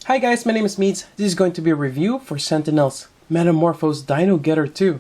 Hi guys, my name is Meads. This is going to be a review for Sentinel's Metamorphose Dino Getter 2.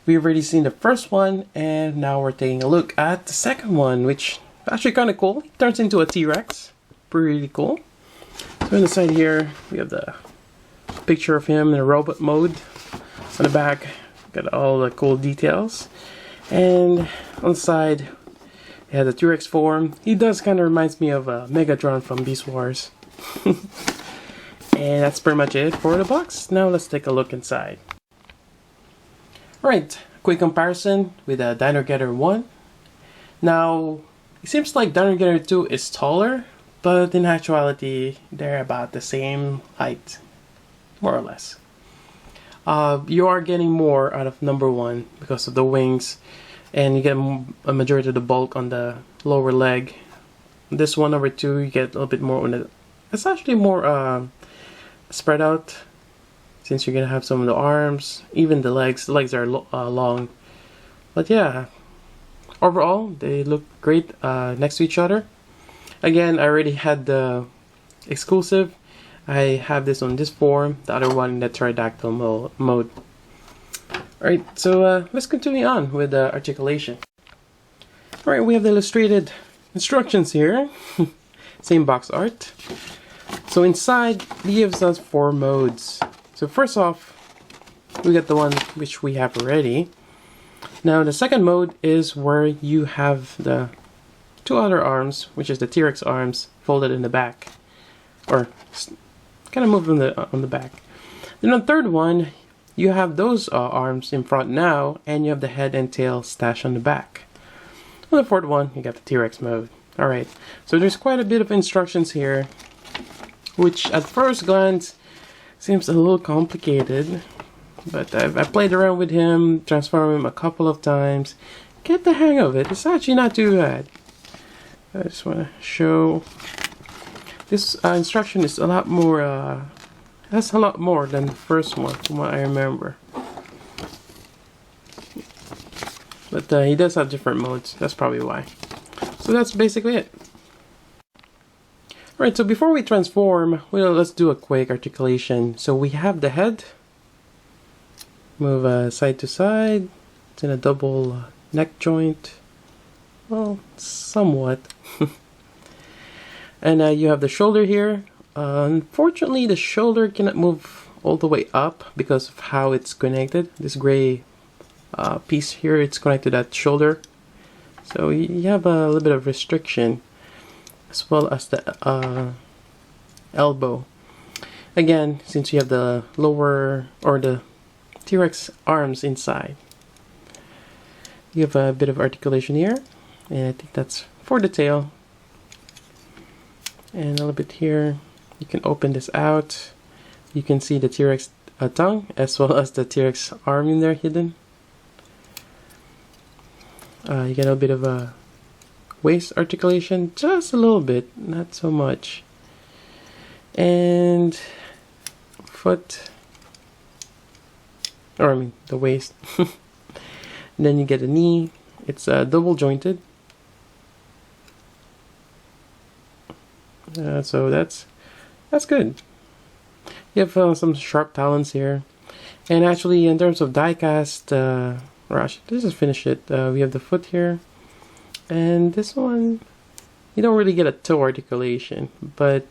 We've already seen the first one, and now we're taking a look at the second one, which is actually kind of cool. It turns into a T-Rex. Pretty cool. So on the side here, we have the picture of him in a robot mode. On the back, got all the cool details. And on the side, he has a T-Rex form. He does kind of reminds me of Megatron from Beast Wars. And that's pretty much it for the box. Now let's take a look inside. Alright, quick comparison with Dino Getter 1. Now, it seems like Dino Getter 2 is taller, but in actuality, they're about the same height, more or less. You are getting more out of number 1 because of the wings, and you get a majority of the bulk on the lower leg. This one, number 2, you get a little bit more on the... It's actually more spread out, since you're gonna have some of the arms, even the legs. The legs are long, but yeah, overall they look great next to each other. Again, I already had the exclusive. I have this on this form, the other one in the pterodactyl mode. Alright, so let's continue on with the articulation. Alright, we have the illustrated instructions here. Same box art. So inside, it gives us 4 modes. So first off, we got the one which we have already. Now the second mode is where you have the 2 other arms, which is the T-Rex arms, folded in the back, or kind of moved on the back. Then on the third one, you have those arms in front now, and you have the head and tail stashed on the back. On the fourth one, you got the T-Rex mode. Alright, so there's quite a bit of instructions here, which at first glance seems a little complicated, but I've played around with him, transformed him a couple of times, get the hang of it. It's actually not too bad. I just want to show this instruction is a lot more, has a lot more than the first one from what I remember. But he does have different modes, that's probably why. So that's basically it. Alright, so before we transform, well, let's do a Quake Articulation. So we have the head, move side to side, it's in a double neck joint, well, somewhat. And you have the shoulder here. Unfortunately, the shoulder cannot move all the way up because of how it's connected. This gray piece here, it's connected to that shoulder. So you have a little bit of restriction, as well as the elbow. Again, since you have the lower, or the T-Rex arms inside, you have a bit of articulation here, and I think that's for the tail. And a little bit here, you can open this out. You can see the T-Rex tongue, as well as the T-Rex arm in there hidden. You get a bit of a waist articulation, just a little bit, not so much. And foot, or I mean the waist. And then you get a knee. It's double jointed. So that's good. You have some sharp talons here. And actually, in terms of die cast, or actually, let's just finish it. We have the foot here. And this one, you don't really get a toe articulation, but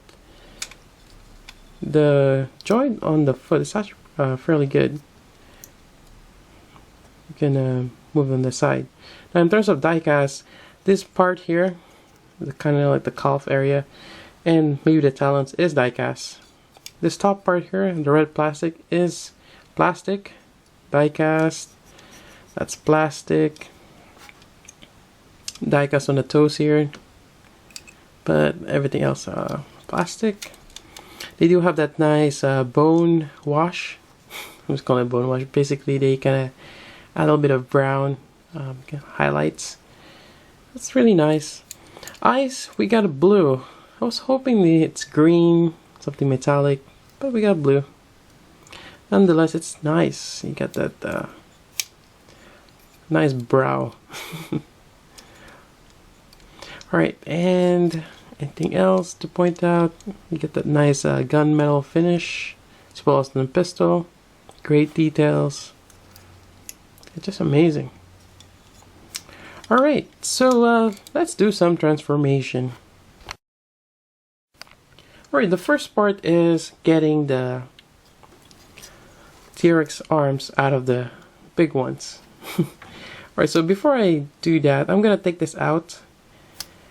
the joint on the foot is actually fairly good. You can move on the side. Now in terms of die cast, this part here, the kind of like the calf area, and maybe the talons is die cast. This top part here, the red plastic, is plastic, die cast. That's plastic. Die cast on the toes here, but everything else plastic. They do have that nice bone wash. I'm just calling it bone wash. Basically, they kind of add a little bit of brown highlights. That's really nice. Eyes, we got a blue. I was hoping it's green, something metallic, but we got blue. Nonetheless, it's nice. You got that nice brow. Alright, and Anything else to point out? You get that nice gunmetal finish, as well as the pistol. Great details. It's just amazing. Alright, so let's do some transformation. Alright, the first part is getting the T-Rex arms out of the big ones. Alright, so before I do that, I'm gonna take this out.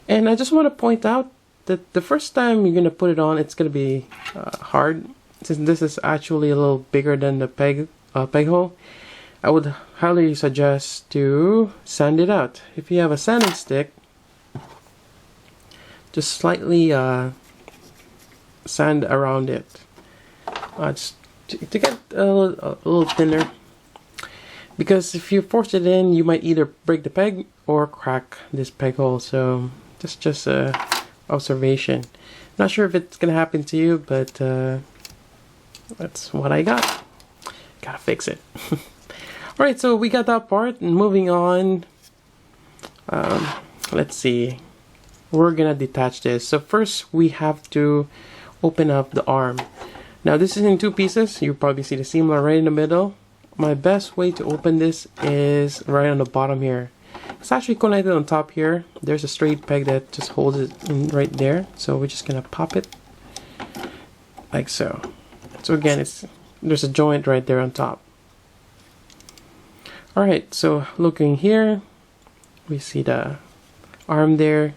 And I just want to point out that the first time you're gonna put it on, it's gonna be hard. Since this is actually a little bigger than the peg hole, I would highly suggest to sand it out. If you have a sanding stick, just slightly sand around it, just to get a little thinner. Because if you force it in, you might either break the peg or crack this peg hole. So just a observation. Not sure if it's gonna happen to you, but that's what I got. Gotta fix it. Alright, so we got that part, and moving on. Let's see. We're gonna detach this. So first we have to open up the arm. Now this is in two pieces. You probably see the seam right in the middle. My best way to open this is right on the bottom here. It's actually connected on top here. There's a straight peg that just holds it in right there. So we're just gonna pop it like so. So again, there's a joint right there on top. Alright, so looking here, we see the arm there.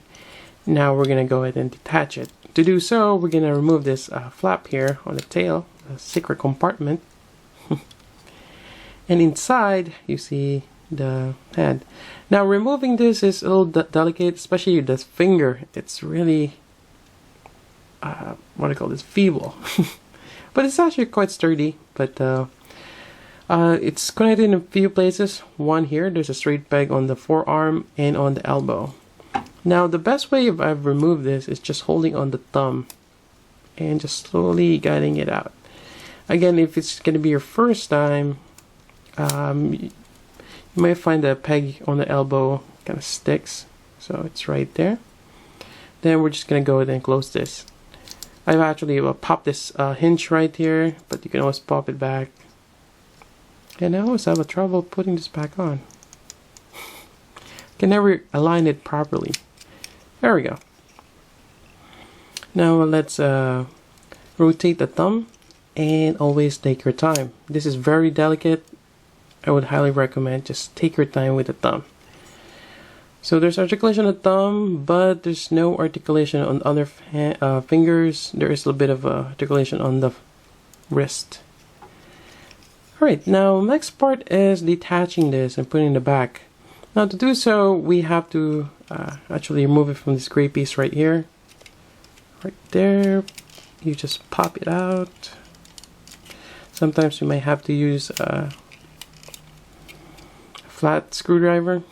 Now we're gonna go ahead and detach it. To do so, we're gonna remove this flap here on the tail, the secret compartment. And inside, you see the head. Now removing this is a little delicate, especially the finger. It's really, what do I call this, feeble. But it's actually quite sturdy. But it's connected in a few places. One here, there's a straight peg on the forearm and on the elbow. Now the best way if I've removed this is just holding on the thumb and just slowly guiding it out. Again, if it's going to be your first time, you might find the peg on the elbow kind of sticks, so it's right there. Then we're just going to go ahead and close this. I've actually popped this hinge right here, but you can always pop it back. And I always have a trouble putting this back on. Can never align it properly. There we go. Now let's rotate the thumb, and always take your time. This is very delicate. I would highly recommend just take your time with the thumb. So there's articulation on the thumb, but there's no articulation on other fingers. There is a little bit of articulation on the wrist. Alright, now next part is detaching this and putting it in the back. Now to do so, we have to actually remove it from this gray piece right here. Right there. You just pop it out. Sometimes you might have to use a flat screwdriver.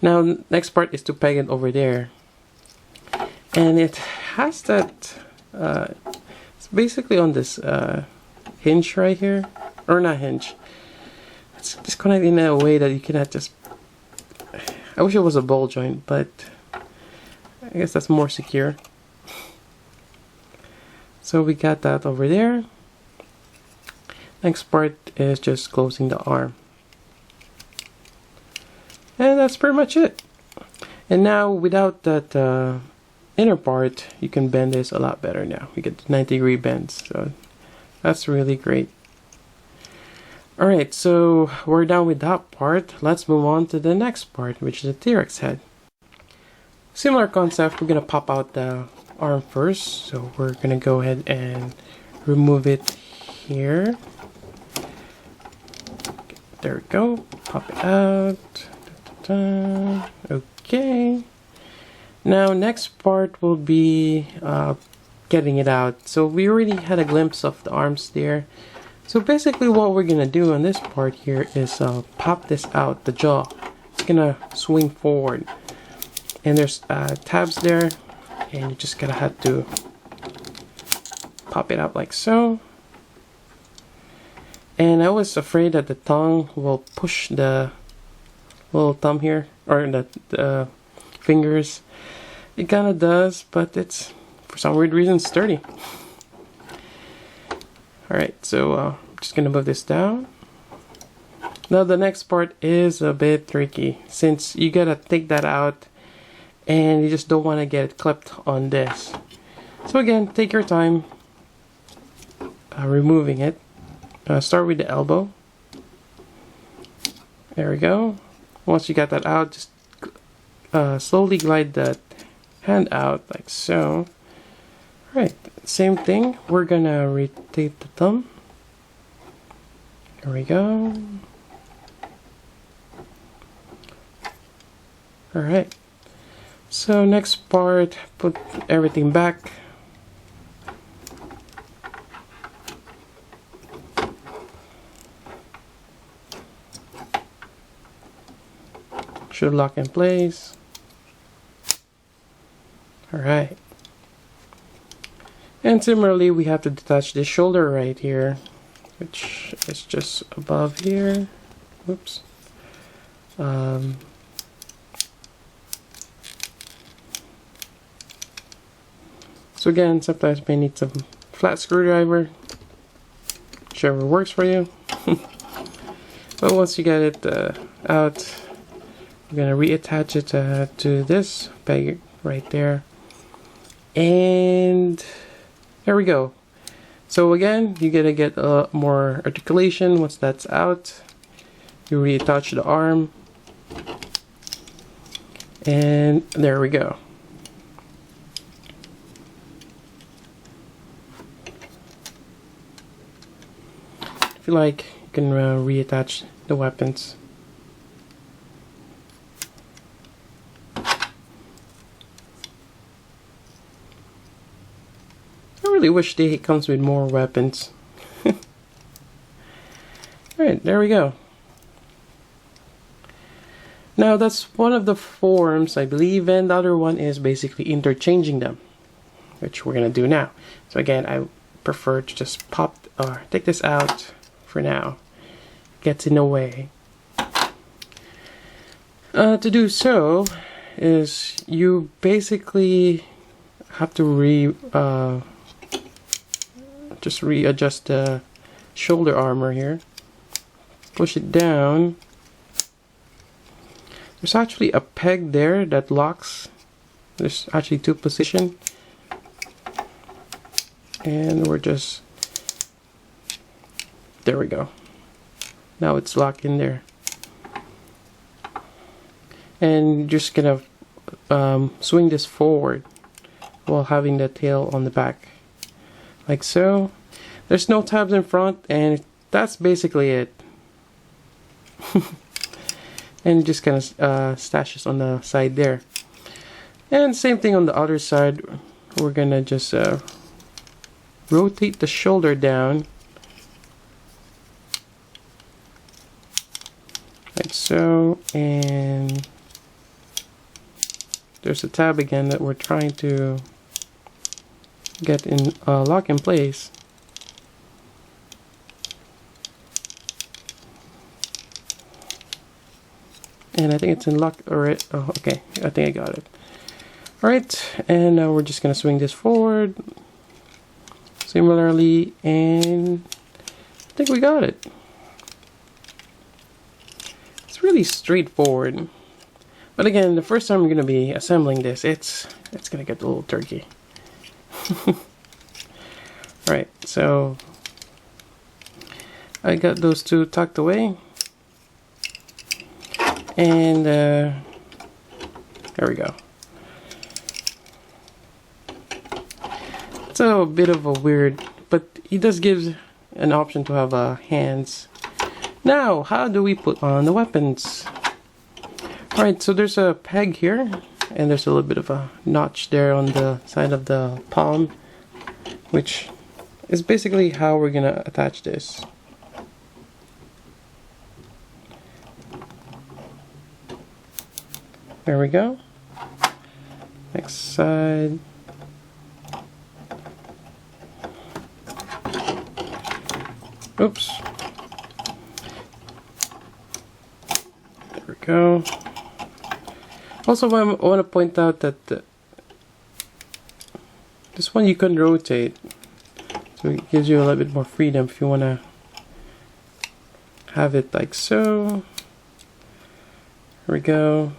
Now next part is to peg it over there. And it has that, it's basically on this hinge right here. Or not hinge. It's disconnected in a way that you cannot just... I wish it was a ball joint, but I guess that's more secure. So we got that over there. Next part is just closing the arm. And that's pretty much it. And now without that inner part, you can bend this a lot better now. You get 90-degree bends, so that's really great. Alright, so we're done with that part. Let's move on to the next part, which is the T-Rex head. Similar concept, we're going to pop out the arm first. So we're going to go ahead and remove it here. There we go. Pop it out. Okay. Now next part will be getting it out. So we already had a glimpse of the arms there. So basically what we're gonna do on this part here is pop this out, the jaw. It's gonna swing forward. And there's tabs there, and you just gotta have to pop it out like so. And I was afraid that the tongue will push the little thumb here, or the fingers. It kind of does, but it's, for some weird reason, sturdy. Alright, so I'm just gonna move this down. Now the next part is a bit tricky, since you gotta take that out and you just don't want to get it clipped on this. So again, take your time removing it. Start with the elbow. There we go. Once you got that out, just slowly glide that hand out like so. Alright, same thing. We're gonna rotate the thumb. There we go. Alright. So next part, put everything back. Should lock in place. Alright. And similarly, we have to detach this shoulder right here, which is just above here. Whoops. So again, sometimes you may need some flat screwdriver, whichever works for you. But once you get it out, we're gonna reattach it to this peg right there, and there we go. So again, you gotta get more articulation. Once that's out, you reattach the arm, and there we go. If you like, you can reattach the weapons. I really wish the 8 comes with more weapons. Alright, there we go. Now that's one of the forms, I believe, and the other one is basically interchanging them, which we're gonna do now. So again, I prefer to just pop or take this out for now. Gets in the way. To do so is you basically have to just readjust the shoulder armor here. Push it down. There's actually a peg there that locks. There's actually 2 positions. And we're just... There we go. Now it's locked in there. And just gonna swing this forward while having the tail on the back. Like so. There's no tabs in front, and that's basically it. And just kind of stashes on the side there. And same thing on the other side. We're gonna just rotate the shoulder down. Like so, and there's a tab again that we're trying to get in lock in place. And I think it's in lock already. Oh, okay. I think I got it. Alright, and now we're just gonna swing this forward similarly, and I think we got it. It's really straightforward. But again, the first time we're gonna be assembling this, it's gonna get a little tricky. Alright, so I got those 2 tucked away. And there we go. It's a bit of a weird, but it does give an option to have hands. Now, how do we put on the weapons? Alright, so there's a peg here, and there's a little bit of a notch there on the side of the palm, which is basically how we're gonna attach this. There we go. Next side. Oops. There we go. Also, I want to point out that This one you can rotate, so it gives you a little bit more freedom if you want to have it like so. Here we go.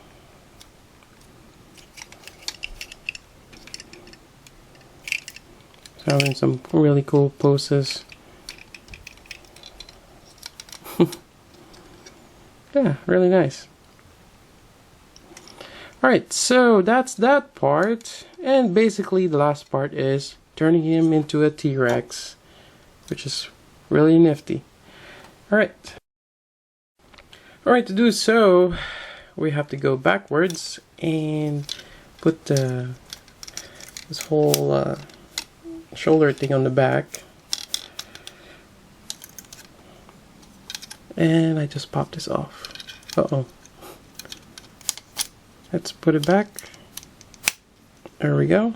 So having some really cool poses. Yeah, really nice. Alright, so that's that part. And basically the last part is turning him into a T-Rex, which is really nifty. Alright. Alright, to do so, we have to go backwards and put this whole shoulder thing on the back. And I just popped this off. Uh-oh. Let's put it back. There we go.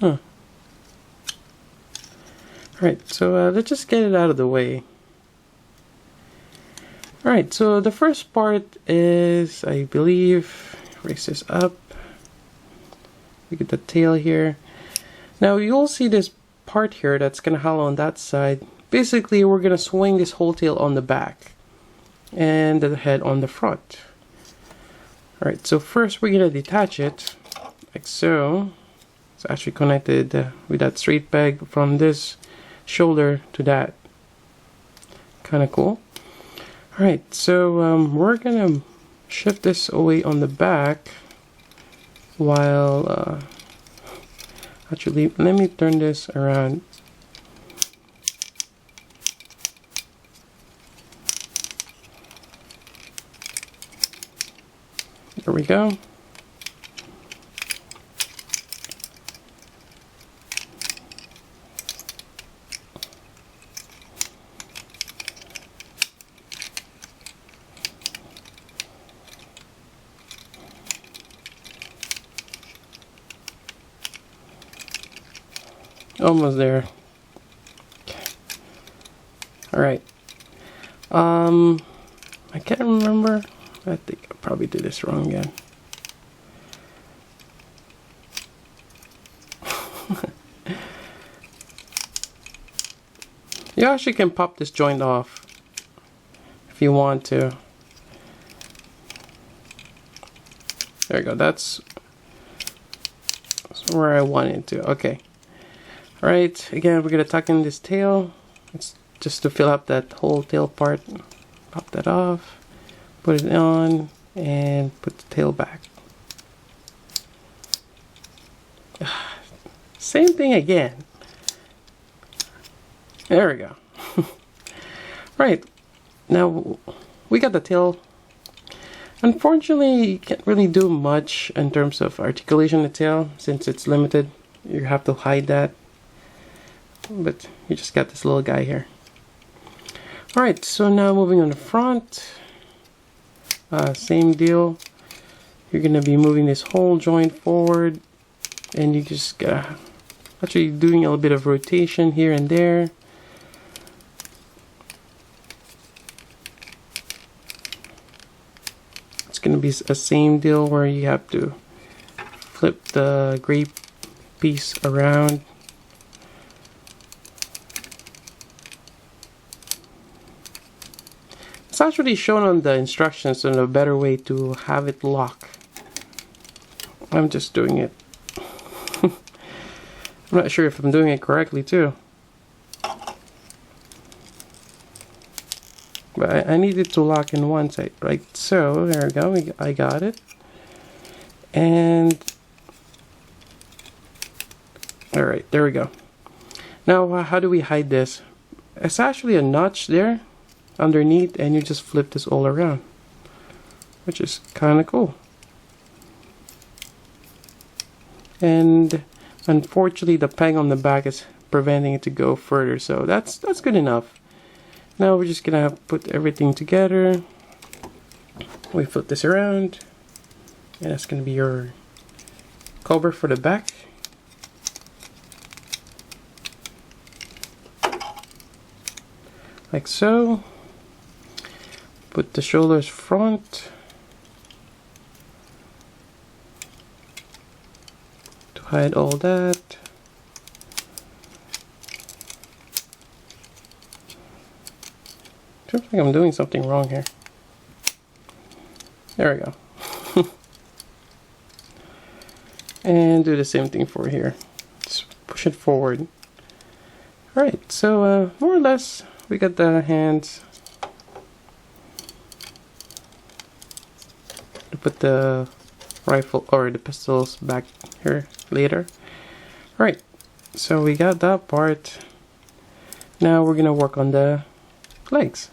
Huh. Alright, so let's just get it out of the way. Alright, so the first part is, I believe, raise this up. We get the tail here. Now you'll see this part here that's gonna hollow on that side. Basically, we're gonna swing this whole tail on the back and the head on the front. Alright, so first we're gonna detach it like so. It's actually connected with that straight peg from this shoulder to that. Kind of cool. Alright, so we're gonna shift this away on the back while actually let me turn this around. There we go. Almost there. Okay. All right. I can't remember. I think I probably did this wrong again. You actually can pop this joint off if you want to. There you go. That's where I wanted to. Okay. Alright, again, we're going to tuck in this tail. It's just to fill up that whole tail part. Pop that off. Put it on. And put the tail back. Same thing again. There we go. Right. Now, we got the tail. Unfortunately, you can't really do much in terms of articulation of the tail. Since it's limited, you have to hide that. But you just got this little guy here. Alright, so now moving on the front. Same deal. You're going to be moving this whole joint forward. And you just gotta actually doing a little bit of rotation here and there. It's going to be a same deal where you have to flip the gray piece around. It's actually shown on the instructions on a better way to have it lock. I'm just doing it. I'm not sure if I'm doing it correctly too. But I need it to lock in one side, right? So there we go, I got it. And alright, there we go. Now how do we hide this? It's actually a notch there underneath, and you just flip this all around, which is kind of cool. And unfortunately the peg on the back is preventing it to go further, so that's good enough. Now we're just gonna put everything together. We flip this around, and that's gonna be your cover for the back. Like so. Put the shoulders front to hide all that. Seems like I'm doing something wrong here. There we go. And do the same thing for here. Just push it forward. Alright, so more or less we got the hands. To put the rifle or the pistols back here later. Alright, so we got that part. Now we're gonna work on the legs.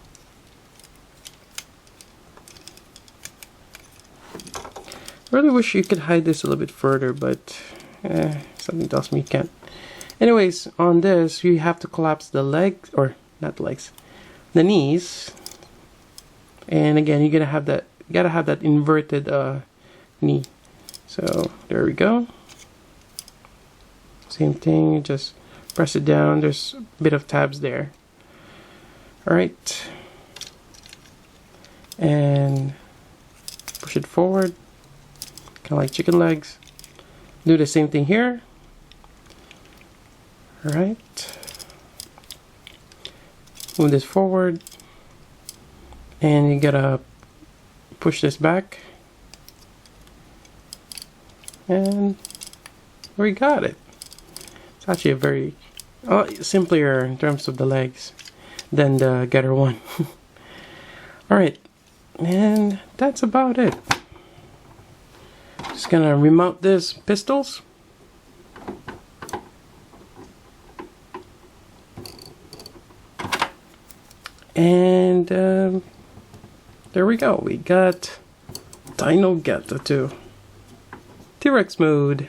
I really wish you could hide this a little bit further, but something tells me you can't. Anyways, on this you have to collapse the legs, or not the legs, the knees. And again, you gotta have that inverted knee. So there we go. Same thing, just press it down. There's a bit of tabs there. Alright. And push it forward. Kind of like chicken legs. Do the same thing here. Alright. Move this forward. And you gotta push this back. And we got it. It's actually a very simpler in terms of the legs than the Getter one. Alright. And that's about it. Just gonna remount this pistols. And there we go. We got Dino Ghetto 2. T-Rex mode.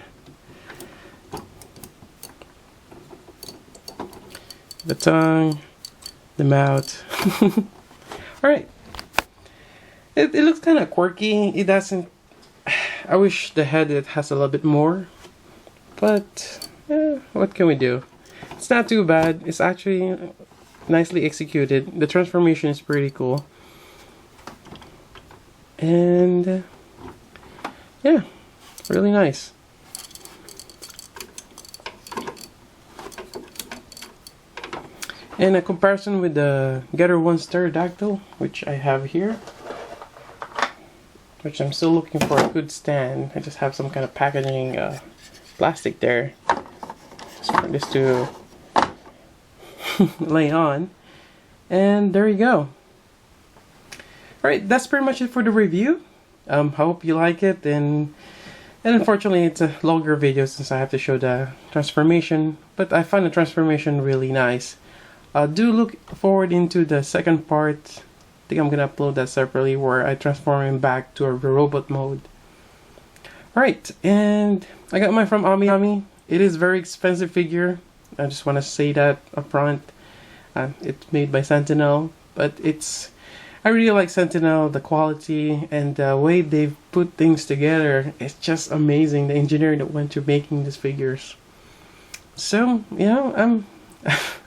The tongue, the mouth. Alright. It looks kind of quirky. It doesn't. I wish the head it has a little bit more. But what can we do? It's not too bad. It's actually nicely executed. The transformation is pretty cool. And yeah, really nice. In a comparison with the Getter 1 Pterodactyl, which I have here, which I'm still looking for a good stand. I just have some kind of packaging plastic there just for this to lay on. And there you go. Alright, that's pretty much it for the review. Hope you like it, and unfortunately it's a longer video since I have to show the transformation, but I find the transformation really nice. Do look forward into the second part. I think I'm gonna upload that separately, where I transform him back to a robot mode. Alright, and I got mine from Ami. It is a very expensive figure. I just want to say that up front. It's made by Sentinel, but I really like Sentinel, the quality and the way they've put things together. It's just amazing, the engineering that went to making these figures. So, you know,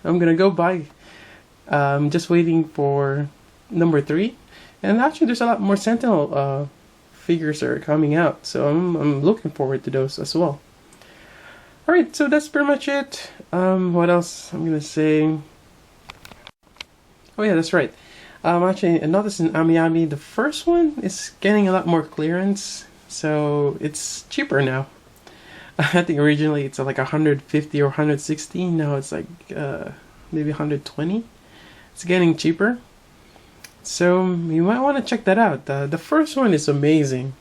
I'm gonna go buy. Just waiting for number 3, and actually there's a lot more Sentinel figures that are coming out, so I'm looking forward to those as well. Alright, so that's pretty much it. What else I'm gonna say? Oh yeah, that's right. Actually, I noticed in Ami, the first one is getting a lot more clearance, so it's cheaper now. I think originally it's like 150 or 160. Now it's like maybe 120. It's getting cheaper, so you might want to check that out. The first one is amazing.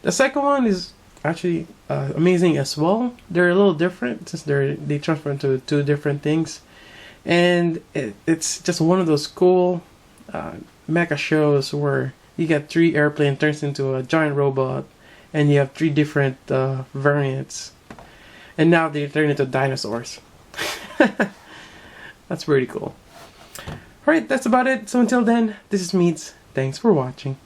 The second one is actually amazing as well. They're a little different since they transfer into 2 different things, and it's just one of those cool mecha shows where you get 3 airplane turns into a giant robot, and you have 3 different variants, and now they turn into dinosaurs. That's pretty cool. Alright, that's about it. So until then, this is Meads. Thanks for watching.